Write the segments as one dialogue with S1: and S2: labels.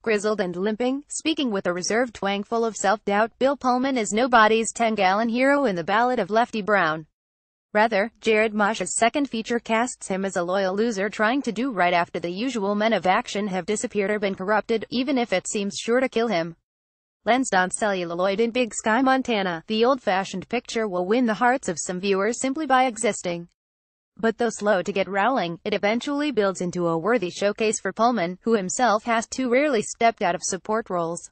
S1: Grizzled and limping, speaking with a reserved twang full of self-doubt, Bill Pullman is nobody's 10-gallon hero in the Ballad of Lefty Brown. Rather, Jared Mosh's second feature casts him as a loyal loser trying to do right after the usual men of action have disappeared or been corrupted, even if it seems sure to kill him. Lensed on celluloid in Big Sky, Montana, the old-fashioned picture will win the hearts of some viewers simply by existing. But though slow to get rolling, it eventually builds into a worthy showcase for Pullman, who himself has too rarely stepped out of support roles.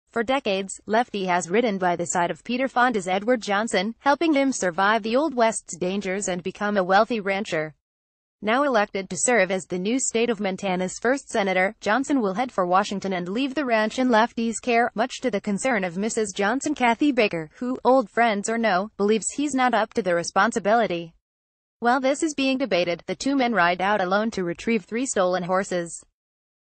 S1: For decades, Lefty has ridden by the side of Peter Fonda's Edward Johnson, helping him survive the Old West's dangers and become a wealthy rancher. Now elected to serve as the new state of Montana's first senator, Johnson will head for Washington and leave the ranch in Lefty's care, much to the concern of Mrs. Johnson, Kathy Baker, who, old friends or no, believes he's not up to the responsibility. While this is being debated, the two men ride out alone to retrieve 3 stolen horses.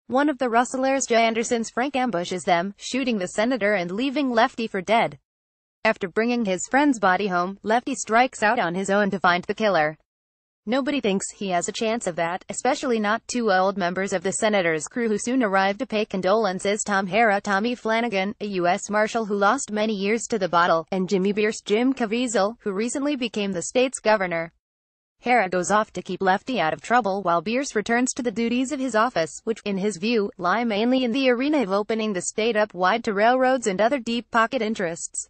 S1: One of the rustlers, Jay Anderson's Frank, ambushes them, shooting the senator and leaving Lefty for dead. After bringing his friend's body home, Lefty strikes out on his own to find the killer. Nobody thinks he has a chance of that, especially not 2 old members of the senator's crew who soon arrive to pay condolences: Tom Hara, Tommy Flanagan, a U.S. Marshal who lost many years to the bottle, and Jimmy Bierce, Jim Caviezel, who recently became the state's governor. Hara goes off to keep Lefty out of trouble while Bierce returns to the duties of his office, which, in his view, lie mainly in the arena of opening the state up wide to railroads and other deep-pocket interests.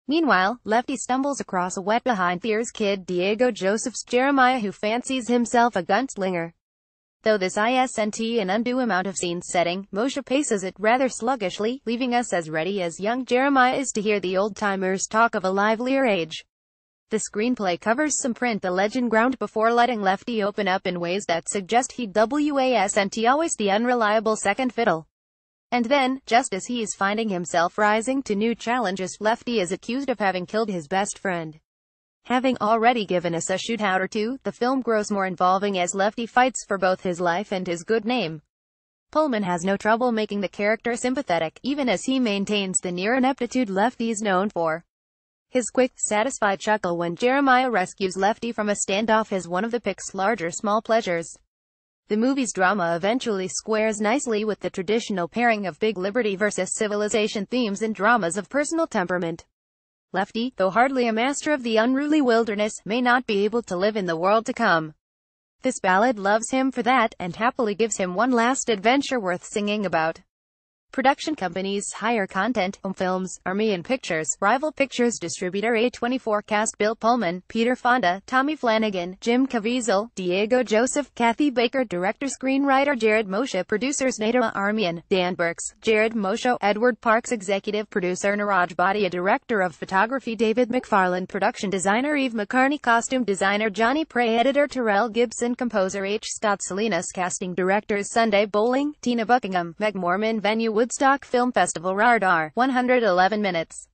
S1: Meanwhile, Lefty stumbles across a wet-behind Thieves kid, Diego Joseph's Jeremiah, who fancies himself a gunslinger. Though this isn't an undue amount of scene setting, Moshe paces it rather sluggishly, leaving us as ready as young Jeremiah is to hear the old-timers talk of a livelier age. The screenplay covers some print the legend ground before letting Lefty open up in ways that suggest he wasn't always the unreliable second fiddle. And then, just as he is finding himself rising to new challenges, Lefty is accused of having killed his best friend. Having already given us a shootout or two, the film grows more involving as Lefty fights for both his life and his good name. Pullman has no trouble making the character sympathetic, even as he maintains the near ineptitude Lefty's known for. His quick, satisfied chuckle when Jeremiah rescues Lefty from a standoff is one of the pic's larger small pleasures. The movie's drama eventually squares nicely with the traditional pairing of big liberty versus civilization themes and dramas of personal temperament. Lefty, though hardly a master of the unruly wilderness, may not be able to live in the world to come. This ballad loves him for that, and happily gives him one last adventure worth singing about. Production companies hire content: Home Films, Army Pictures, Rival Pictures distributor A24. Cast: Bill Pullman, Peter Fonda, Tommy Flanagan, Jim Caviezel, Diego Joseph, Kathy Baker. Director, screenwriter Jared Moshe. Producers: Nadama Armian, Dan Burks, Jared Moshe, Edward Parks. Executive producer Niraj Bhatia. Director of photography David McFarlane. Production designer Eve McCarney. Costume designer Johnny Prey. Editor Terrell Gibson. Composer H. Scott Salinas. Casting directors Sunday Bowling, Tina Buckingham, Meg Morman. Venue Woodstock Film Festival. RARDAR, 111 minutes.